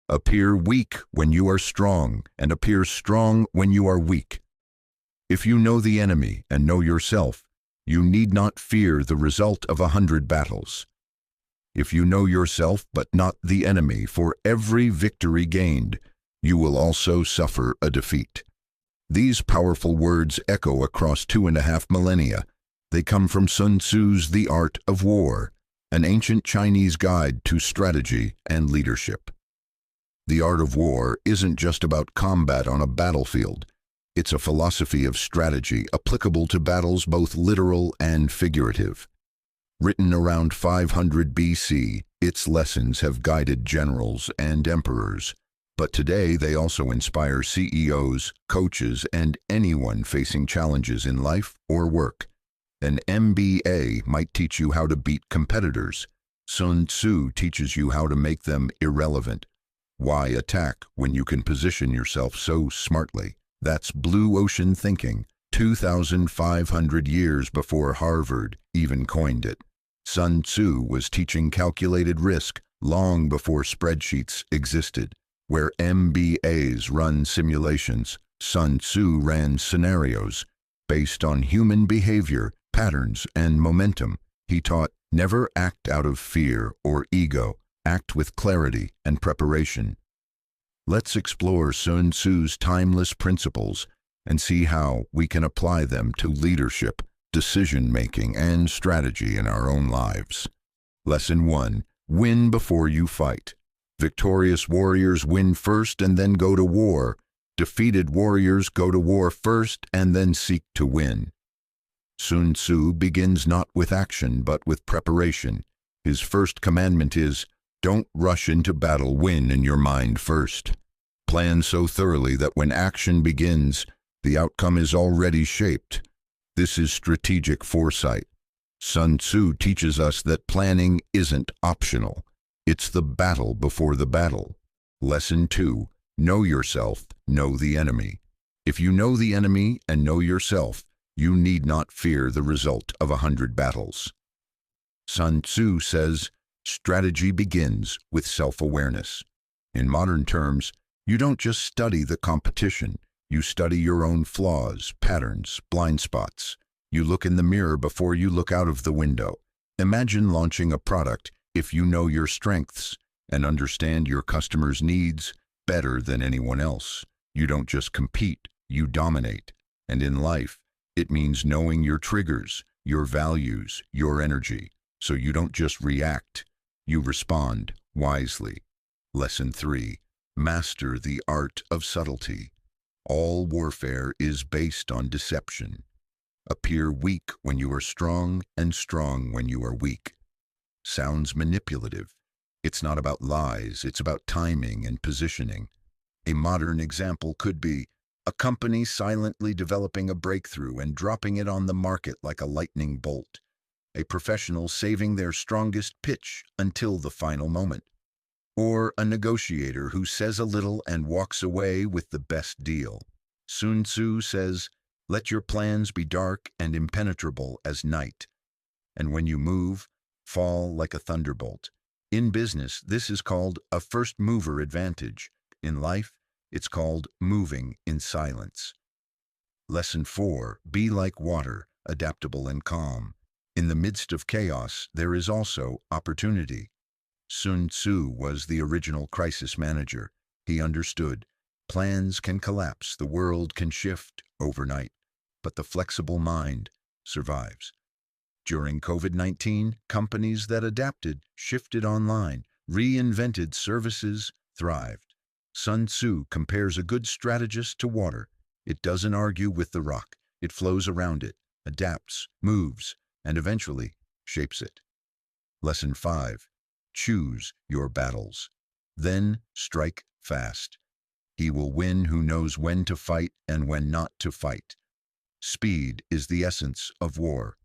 Appear weak when you are strong, and appear strong when you are weak. If you know the enemy and know yourself, you need not fear the result of 100 battles. If you know yourself but not the enemy, for every victory gained, you will also suffer a defeat. These powerful words echo across 2.5 millennia. They come from Sun Tzu's The Art of War, an ancient Chinese guide to strategy and leadership. The art of war isn't just about combat on a battlefield. It's a philosophy of strategy applicable to battles both literal and figurative. Written around 500 BC, its lessons have guided generals and emperors, but today they also inspire CEOs, coaches, and anyone facing challenges in life or work. An MBA might teach you how to beat competitors. Sun Tzu teaches you how to make them irrelevant. Why attack when you can position yourself so smartly? That's blue ocean thinking, 2,500 years before Harvard even coined it. Sun Tzu was teaching calculated risk long before spreadsheets existed. Where MBAs run simulations, Sun Tzu ran scenarios. Based on human behavior, patterns, and momentum, he taught, never act out of fear or ego. Act with clarity and preparation. Let's explore Sun Tzu's timeless principles and see how we can apply them to leadership, decision-making, and strategy in our own lives. Lesson 1. Win before you fight. Victorious warriors win first and then go to war. Defeated warriors go to war first and then seek to win. Sun Tzu begins not with action but with preparation. His first commandment is, don't rush into battle, win in your mind first. Plan so thoroughly that when action begins, the outcome is already shaped. This is strategic foresight. Sun Tzu teaches us that planning isn't optional. It's the battle before the battle. Lesson 2. Know yourself, know the enemy. If you know the enemy and know yourself, you need not fear the result of 100 battles. Sun Tzu says, strategy begins with self-awareness. In modern terms, you don't just study the competition, you study your own flaws, patterns, blind spots. You look in the mirror before you look out of the window. Imagine launching a product if you know your strengths and understand your customers' needs better than anyone else. You don't just compete, you dominate. And in life, it means knowing your triggers, your values, your energy, so you don't just react. You respond wisely. Lesson 3. Master the art of subtlety. All warfare is based on deception. Appear weak when you are strong and strong when you are weak. Sounds manipulative. It's not about lies, it's about timing and positioning. A modern example could be a company silently developing a breakthrough and dropping it on the market like a lightning bolt. A professional saving their strongest pitch until the final moment. Or a negotiator who says a little and walks away with the best deal. Sun Tzu says, let your plans be dark and impenetrable as night. And when you move, fall like a thunderbolt. In business, this is called a first mover advantage. In life, it's called moving in silence. Lesson 4. Be like water, adaptable and calm. In the midst of chaos, there is also opportunity. Sun Tzu was the original crisis manager. He understood, plans can collapse, the world can shift overnight, but the flexible mind survives. During COVID-19, companies that adapted, shifted online, reinvented services, thrived. Sun Tzu compares a good strategist to water. It doesn't argue with the rock. It flows around it, adapts, moves, and eventually shapes it. Lesson 5. Choose your battles. Then strike fast. He will win who knows when to fight and when not to fight. Speed is the essence of war.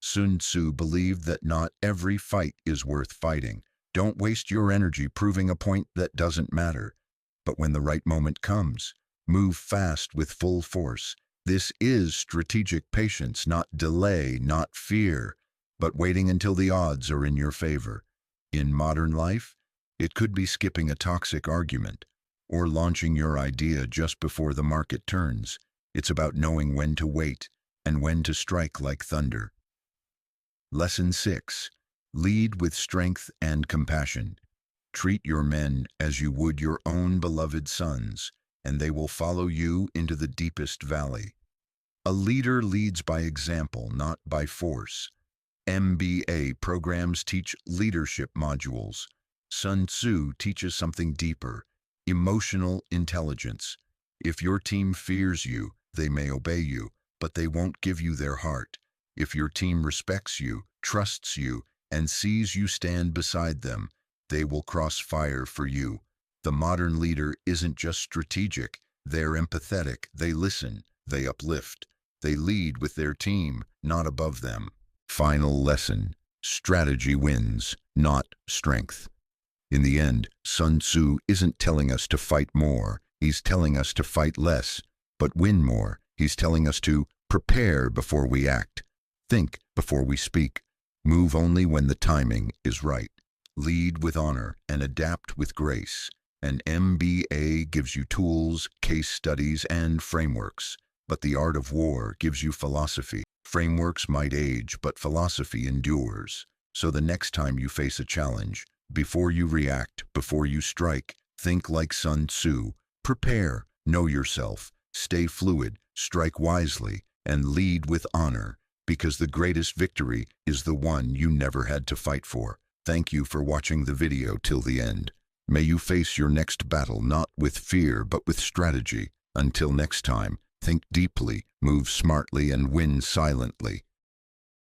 Sun Tzu believed that not every fight is worth fighting. Don't waste your energy proving a point that doesn't matter. But when the right moment comes, move fast with full force. This is strategic patience, not delay, not fear, but waiting until the odds are in your favor. In modern life, It could be skipping a toxic argument or launching your idea just before the market turns. It's about knowing when to wait and when to strike like thunder. Lesson 6. Lead with strength and compassion. Treat your men as you would your own beloved sons, and they will follow you into the deepest valley. A leader leads by example, not by force. MBA programs teach leadership modules. Sun Tzu teaches something deeper, emotional intelligence. If your team fears you, they may obey you, but they won't give you their heart. If your team respects you, trusts you, and sees you stand beside them, they will cross fire for you. The modern leader isn't just strategic, they're empathetic, they listen, they uplift, they lead with their team, not above them. Final lesson: strategy wins, not strength. In the end, Sun Tzu isn't telling us to fight more, he's telling us to fight less, but win more. He's telling us to prepare before we act, think before we speak, move only when the timing is right, lead with honor, and adapt with grace. An MBA gives you tools, case studies, and frameworks, but the art of war gives you philosophy. Frameworks might age, but philosophy endures. So the next time you face a challenge, before you react, before you strike, think like Sun Tzu. Prepare, know yourself, stay fluid, strike wisely, and lead with honor, because the greatest victory is the one you never had to fight for. Thank you for watching the video till the end. May you face your next battle not with fear but with strategy. Until next time, think deeply, move smartly, and win silently.